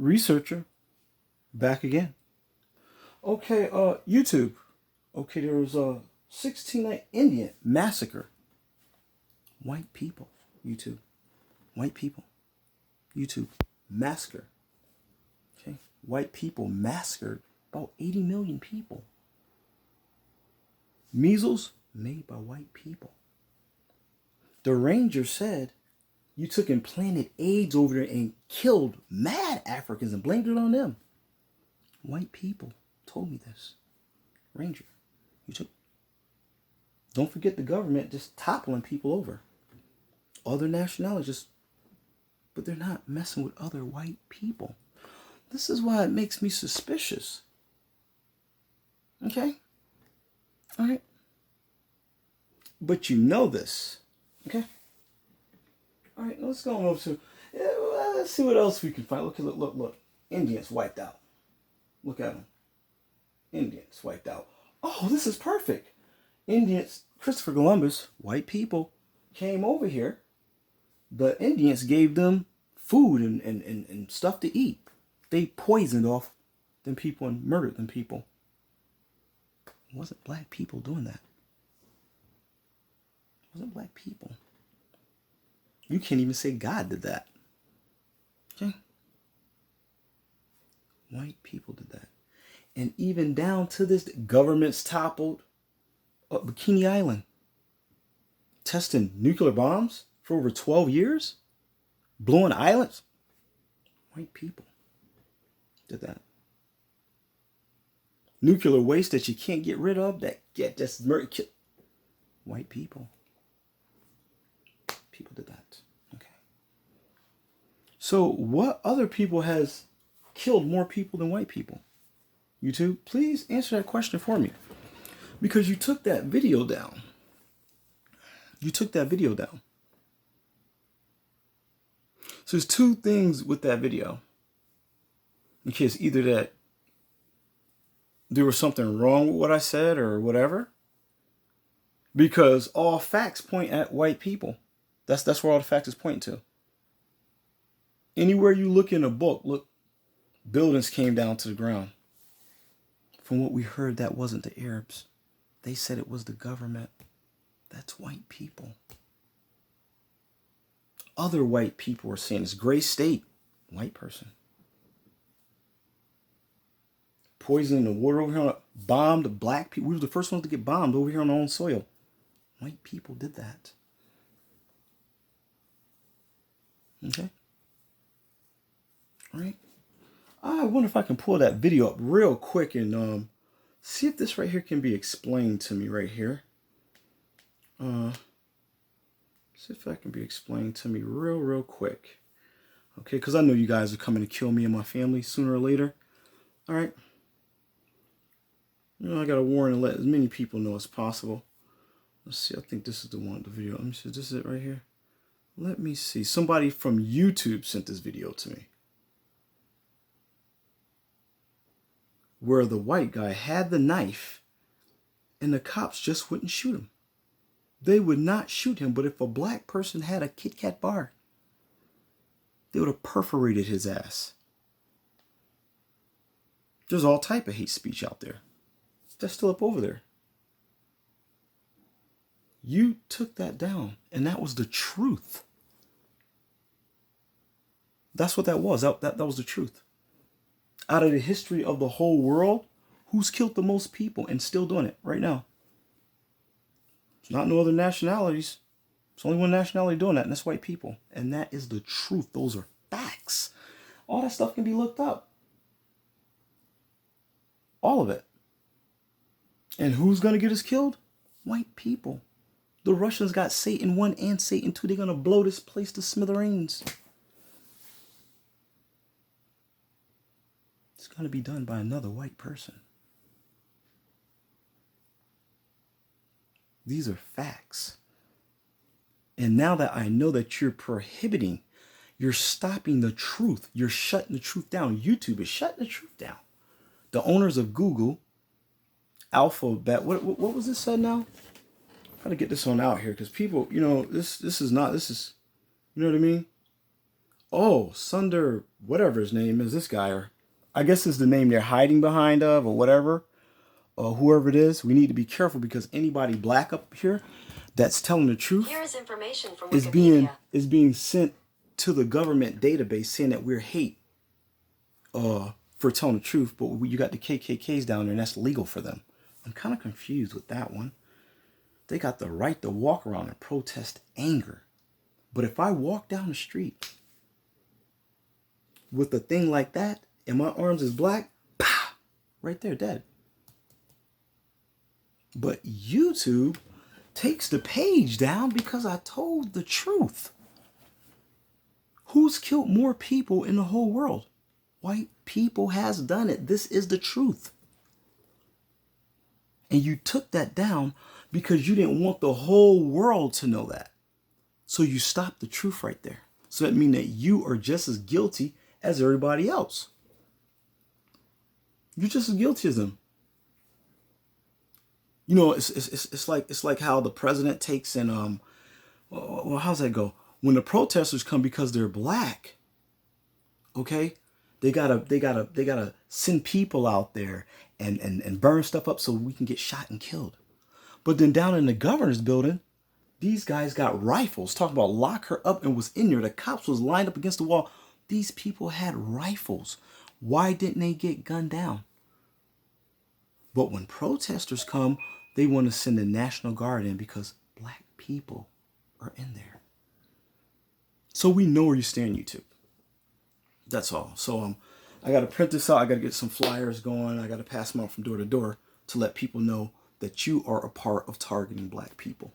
researcher, back again. Okay, YouTube. Okay, there was a 16-night Indian massacre. White people. YouTube. White people. YouTube. Massacre. Okay, white people massacred about 80 million people. Measles made by white people. The ranger said you took and planted AIDS over there and killed mad Africans and blamed it on them. White people told me this. Ranger, you took. Don't forget the government just toppling people over. Other nationalities but they're not messing with other white people. This is why it makes me suspicious. Okay? All right? But you know this. Okay? All right, let's go on over to, let's see what else we can find. Look. Indians wiped out. Look at them. Indians wiped out. Oh, this is perfect. Indians, Christopher Columbus, white people, came over here. The Indians gave them food and stuff to eat. They poisoned off them people and murdered them people. It wasn't black people doing that. It wasn't black people. You can't even say God did that. Okay? White people did that. And even down to this, governments toppled Bikini Island. Testing nuclear bombs for over 12 years. Blowing islands. White people did that. Nuclear waste that you can't get rid of, that get just murder. White people. People did that. Okay. So what other people has killed more people than white people? YouTube, please answer that question for me. Because you took that video down. You took that video down. So there's two things with that video. Because either that there was something wrong with what I said or whatever. Because all facts point at white people. That's where all the facts is pointing to. Anywhere you look in a book, look, buildings came down to the ground. From what we heard, that wasn't the Arabs. They said it was the government. That's white people. Other white people were saying it's gray state. White person. Poisoning the water over here. Bombed black people. We were the first ones to get bombed over here on our own soil. White people did that. Okay. All right. I wonder if I can pull that video up real quick and see if this right here can be explained to me right here. See if that can be explained to me real quick. Okay, because I know you guys are coming to kill me and my family sooner or later. All right. You know, I got to warn and let as many people know as possible. Let's see. I think this is the one, the video. Let me see. This is it right here. Let me see. Somebody from YouTube sent this video to me. Where the white guy had the knife and the cops just wouldn't shoot him. They would not shoot him, but if a black person had a Kit Kat bar, they would have perforated his ass. There's all type of hate speech out there. That's still up over there. You took that down, and that was the truth. That's what that was. That was the truth. Out of the history of the whole world, who's killed the most people and still doing it right now? It's not no other nationalities. It's only one nationality doing that, and that's white people. And that is the truth. Those are facts. All that stuff can be looked up. All of it. And who's going to get us killed? White people. The Russians got Satan 1 and Satan 2. They're going to blow this place to smithereens. It's going to be done by another white person. These are facts. And now that I know that you're prohibiting, you're stopping the truth. You're shutting the truth down. YouTube is shutting the truth down. The owners of Google, Alphabet, what was this said now? Try to get this one out here because people, you know, this is, you know what I mean? oh, Sunder, whatever his name is, this guy, or I guess is the name they're hiding behind of, or whatever, or whoever it is. We need to be careful because anybody black up here that's telling the truth Here is information from is Wikipedia. being sent to the government database saying that we're hate for telling the truth, but you got the KKKs down there and that's legal for them. I'm kind of confused with that one. They got the right to walk around and protest anger. But if I walk down the street with a thing like that and my arms is black, pow, right there, dead. But YouTube takes the page down because I told the truth. Who's killed more people in the whole world? White people has done it. This is the truth. And you took that down because you didn't want the whole world to know that. So you stopped the truth right there. So that means that you are just as guilty as everybody else. You're just as guilty as them. You know, it's like how the president takes and well, how's that go? When the protesters come because they're black, okay, they gotta send people out there and burn stuff up so we can get shot and killed. But then down in the governor's building, these guys got rifles. Talk about lock her up and was in there. The cops was lined up against the wall. These people had rifles. Why didn't they get gunned down? But when protesters come, they want to send the National Guard in because black people are in there. So we know where you stand, YouTube. That's all. So I got to print this out. I got to get some flyers going. I got to pass them out from door to door to let people know that you are a part of targeting black people.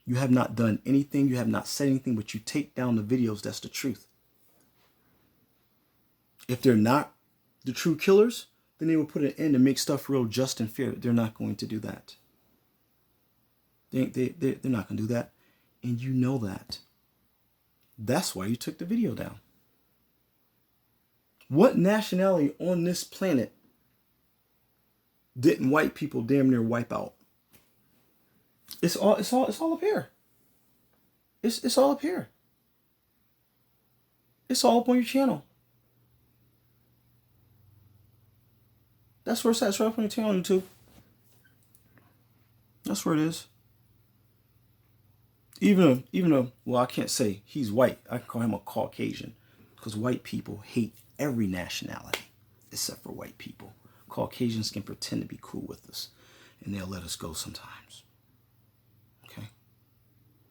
You have not done anything. You have not said anything, but you take down the videos. That's the truth. If they're not the true killers, then they will put an end and make stuff real just and fair. They're not going to do that. They're not going to do that. And you know that. That's why you took the video down. What nationality on this planet didn't white people damn near wipe out? It's all up here. It's all up here. It's all up on your channel. That's where it's at. It's right up on your channel, YouTube. That's where it is. Even though, well, I can't say he's white. I can call him a Caucasian because white people hate every nationality except for white people. Caucasians can pretend to be cool with us and they'll let us go sometimes. Okay.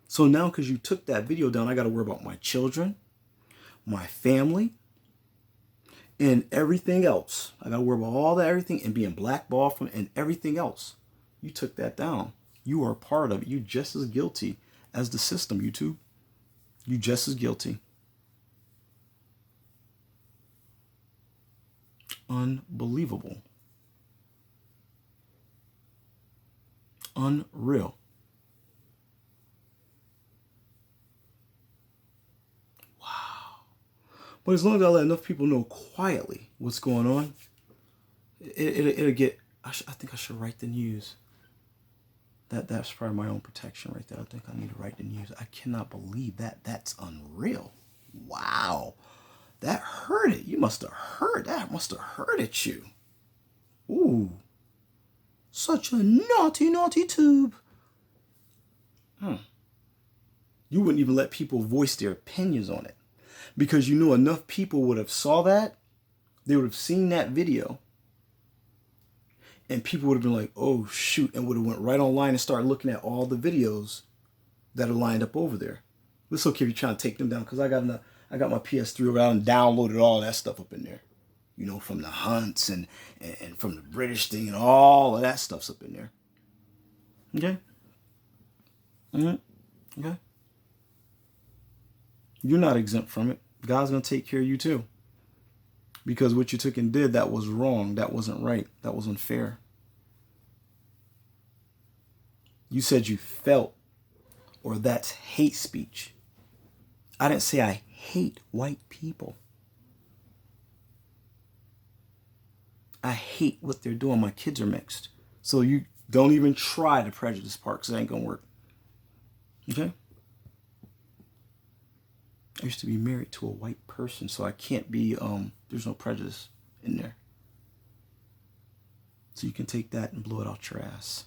So now because you took that video down, I got to worry about my children, my family, and everything else. I got to worry about all that, everything, and being blackballed from and everything else. You took that down. You are part of it. You're just as guilty as the system, YouTube. You're just as guilty. Unbelievable. Unreal. Wow. But as long as I let enough people know quietly what's going on, it'll get, I think I should write the news. That's probably my own protection right there. I think I need to write the news. I cannot believe that. That's unreal. Wow. That hurt it. You must have heard. That must have hurted you. Ooh. Such a naughty, naughty tube. You wouldn't even let people voice their opinions on it. Because you know enough people would have saw that. They would have seen that video. And people would have been like, oh, shoot, and would have went right online and started looking at all the videos that are lined up over there. It's okay if you're trying to take them down because I got my PS3 around and downloaded all that stuff up in there. You know, from the hunts and from the British thing and all of that stuff's up in there. Okay? Okay? You're not exempt from it. God's going to take care of you too. Because what you took and did, that was wrong. That wasn't right. That was unfair. You said you felt, or that's hate speech. I didn't say I hate white people. I hate what they're doing. My kids are mixed. So you don't even try the prejudice part because it ain't going to work. Okay? I used to be married to a white person, so I can't be, there's no prejudice in there. So you can take that and blow it out your ass.